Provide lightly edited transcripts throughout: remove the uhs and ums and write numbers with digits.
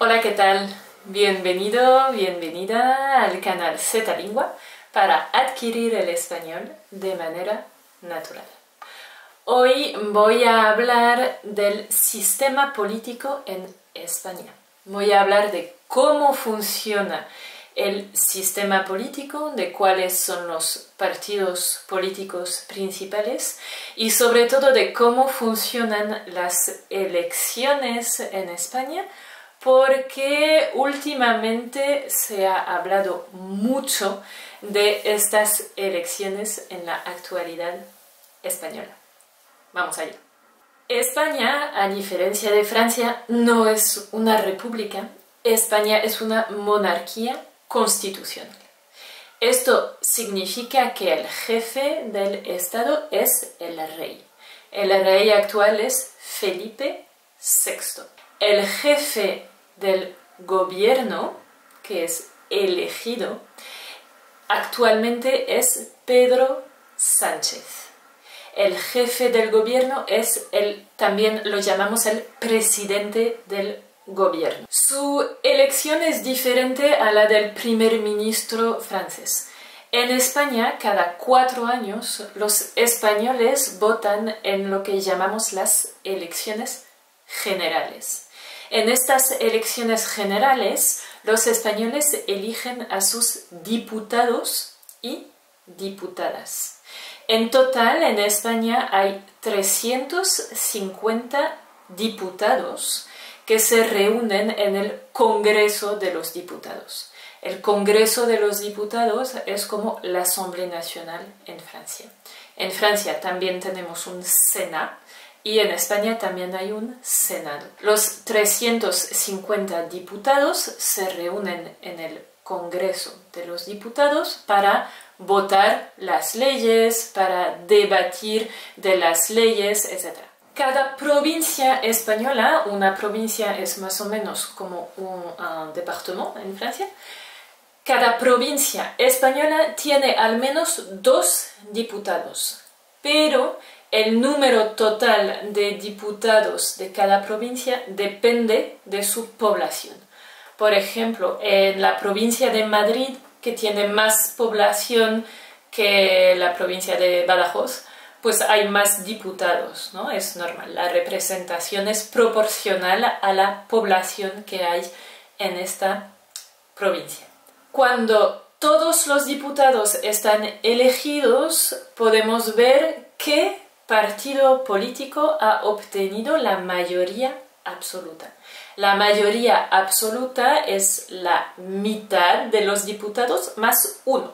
Hola, ¿qué tal? Bienvenido, bienvenida al canal Zlingua para adquirir el español de manera natural. Hoy voy a hablar del sistema político en España. Voy a hablar de cómo funciona el sistema político, de cuáles son los partidos políticos principales y sobre todo de cómo funcionan las elecciones en España, porque últimamente se ha hablado mucho de estas elecciones en la actualidad española. Vamos allá. España, a diferencia de Francia, no es una república. España es una monarquía constitucional. Esto significa que el jefe del Estado es el rey. El rey actual es Felipe VI. El jefe del gobierno, que es elegido, actualmente es Pedro Sánchez. El jefe del gobierno es también lo llamamos el presidente del gobierno. Su elección es diferente a la del primer ministro francés. En España, cada 4 años, los españoles votan en lo que llamamos las elecciones generales. En estas elecciones generales, los españoles eligen a sus diputados y diputadas. En total, en España hay 350 diputados que se reúnen en el Congreso de los Diputados. El Congreso de los Diputados es como la Asamblea Nacional en Francia. En Francia también tenemos un Senado y en España también hay un Senado. Los 350 diputados se reúnen en el Congreso de los Diputados para votar las leyes, para debatir de las leyes, etc. Cada provincia española, una provincia es más o menos como un departamento en Francia, cada provincia española tiene al menos 2 diputados, pero el número total de diputados de cada provincia depende de su población. Por ejemplo, en la provincia de Madrid, que tiene más población que la provincia de Badajoz, pues hay más diputados, ¿no? Es normal, la representación es proporcional a la población que hay en esta provincia. Cuando todos los diputados están elegidos, podemos ver qué partido político ha obtenido la mayoría absoluta. La mayoría absoluta es la mitad de los diputados más 1.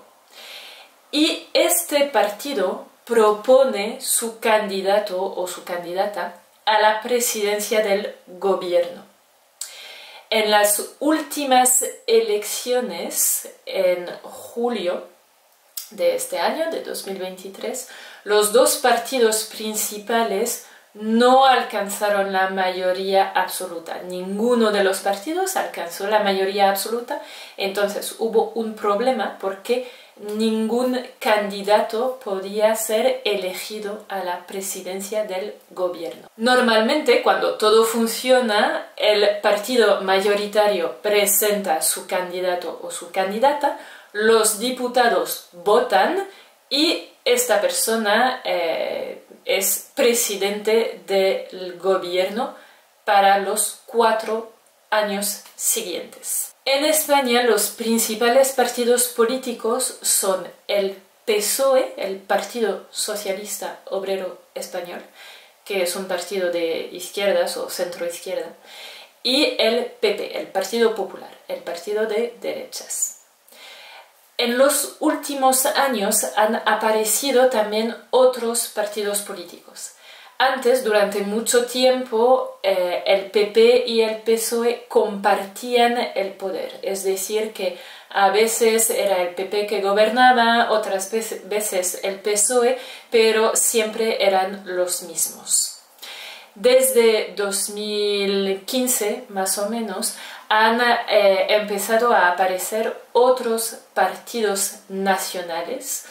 Y este partido propone su candidato o su candidata a la presidencia del gobierno. En las últimas elecciones, en julio de este año, de 2023, los 2 partidos principales no alcanzaron la mayoría absoluta. Ninguno de los partidos alcanzó la mayoría absoluta, entonces hubo un problema porque ningún candidato podía ser elegido a la presidencia del gobierno. Normalmente, cuando todo funciona, el partido mayoritario presenta su candidato o su candidata, los diputados votan y esta persona es presidente del gobierno para los 4 años siguientes. En España los principales partidos políticos son el PSOE, el Partido Socialista Obrero Español, que es un partido de izquierdas o centroizquierda, y el PP, el Partido Popular, el partido de derechas. En los últimos años han aparecido también otros partidos políticos. Antes, durante mucho tiempo, el PP y el PSOE compartían el poder. Es decir, que a veces era el PP que gobernaba, otras veces el PSOE, pero siempre eran los mismos. Desde 2015, más o menos, han empezado a aparecer otros partidos nacionales,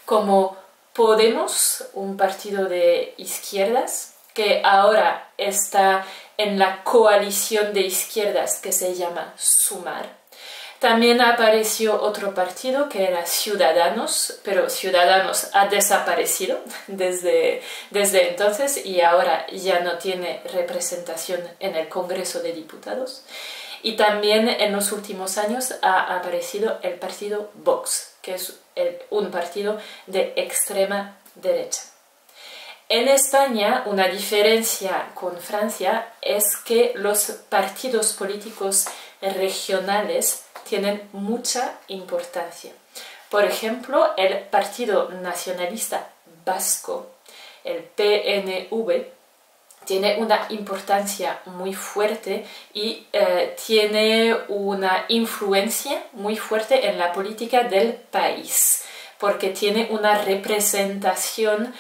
como Podemos, un partido de izquierdas, que ahora está en la coalición de izquierdas que se llama Sumar. También apareció otro partido que era Ciudadanos, pero Ciudadanos ha desaparecido desde entonces y ahora ya no tiene representación en el Congreso de Diputados. Y también en los últimos años ha aparecido el partido Vox, que es un partido de extrema derecha. En España, una diferencia con Francia es que los partidos políticos regionales tienen mucha importancia. Por ejemplo, el Partido Nacionalista Vasco, el PNV, tiene una importancia muy fuerte y tiene una influencia muy fuerte en la política del país, porque tiene una representación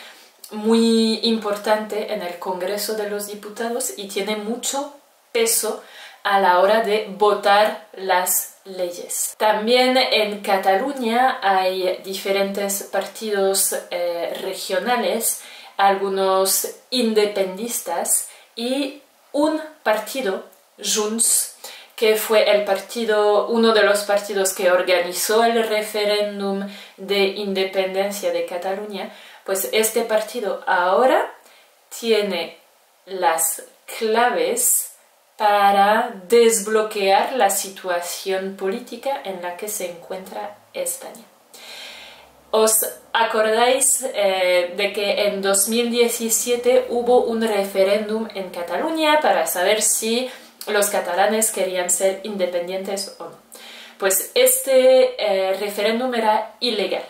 muy importante en el Congreso de los Diputados y tiene mucho peso a la hora de votar las leyes. También en Cataluña hay diferentes partidos regionales, algunos independentistas y un partido, Junts, que fue uno de los partidos que organizó el referéndum de independencia de Cataluña. Pues este partido ahora tiene las claves para desbloquear la situación política en la que se encuentra España. ¿Os acordáis de que en 2017 hubo un referéndum en Cataluña para saber si los catalanes querían ser independientes o no? Pues este referéndum era ilegal.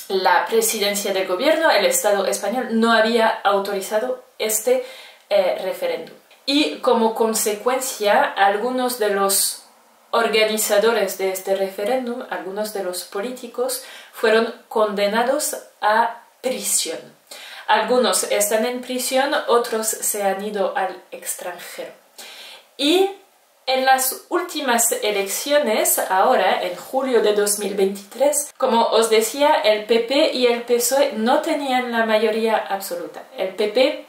La presidencia del gobierno, el Estado español, no había autorizado este referéndum. Y como consecuencia, algunos de los organizadores de este referéndum, algunos de los políticos, fueron condenados a prisión. Algunos están en prisión, otros se han ido al extranjero. Y en las últimas elecciones, ahora en julio de 2023, como os decía, el PP y el PSOE no tenían la mayoría absoluta. El PP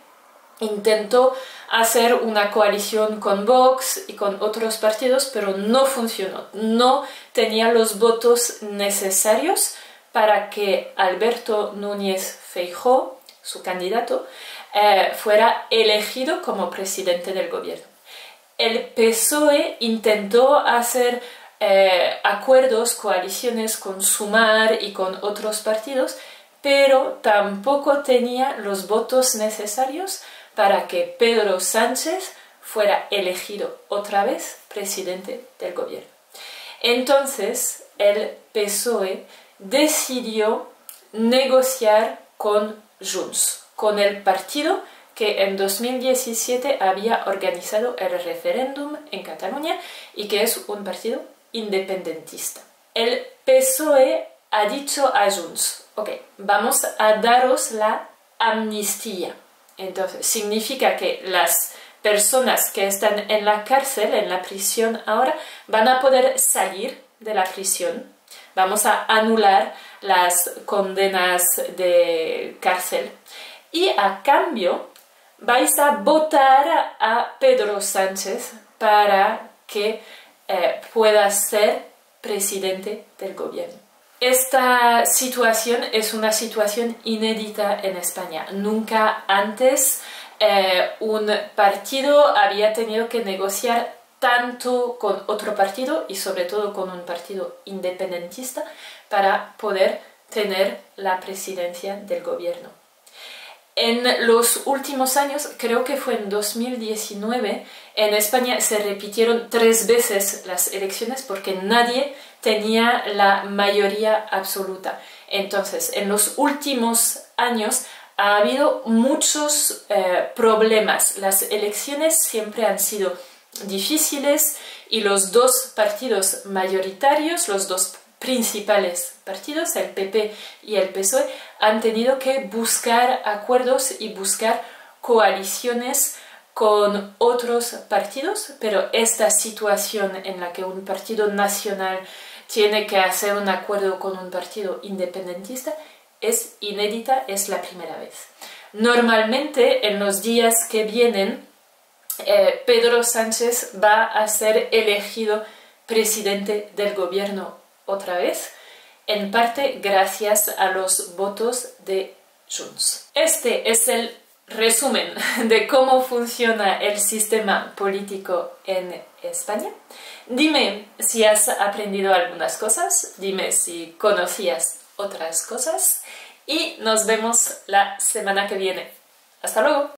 intentó hacer una coalición con Vox y con otros partidos, pero no funcionó. No tenía los votos necesarios para que Alberto Núñez Feijóo, su candidato, fuera elegido como presidente del gobierno. El PSOE intentó hacer acuerdos, coaliciones con Sumar y con otros partidos, pero tampoco tenía los votos necesarios para que Pedro Sánchez fuera elegido otra vez presidente del gobierno. Entonces el PSOE decidió negociar con Junts, con el partido que en 2017 había organizado el referéndum en Cataluña y que es un partido independentista. El PSOE ha dicho a Junts, ok, vamos a daros la amnistía. Entonces, significa que las personas que están en la cárcel, en la prisión ahora, van a poder salir de la prisión. Vamos a anular las condenas de cárcel. Y a cambio, vais a votar a Pedro Sánchez para que pueda ser presidente del gobierno. Esta situación es una situación inédita en España. Nunca antes un partido había tenido que negociar tanto con otro partido y sobre todo con un partido independentista para poder tener la presidencia del gobierno. En los últimos años, creo que fue en 2019, en España se repitieron 3 veces las elecciones porque nadie tenía la mayoría absoluta. Entonces, en los últimos años ha habido muchos problemas. Las elecciones siempre han sido difíciles y los dos partidos mayoritarios, los dos principales partidos, el PP y el PSOE, han tenido que buscar acuerdos y buscar coaliciones con otros partidos, pero esta situación en la que un partido nacional tiene que hacer un acuerdo con un partido independentista es inédita, es la primera vez. Normalmente en los días que vienen Pedro Sánchez va a ser elegido presidente del gobierno otra vez, en parte gracias a los votos de Junts. Este es el resumen de cómo funciona el sistema político en España. Dime si has aprendido algunas cosas, dime si conocías otras cosas y nos vemos la semana que viene. ¡Hasta luego!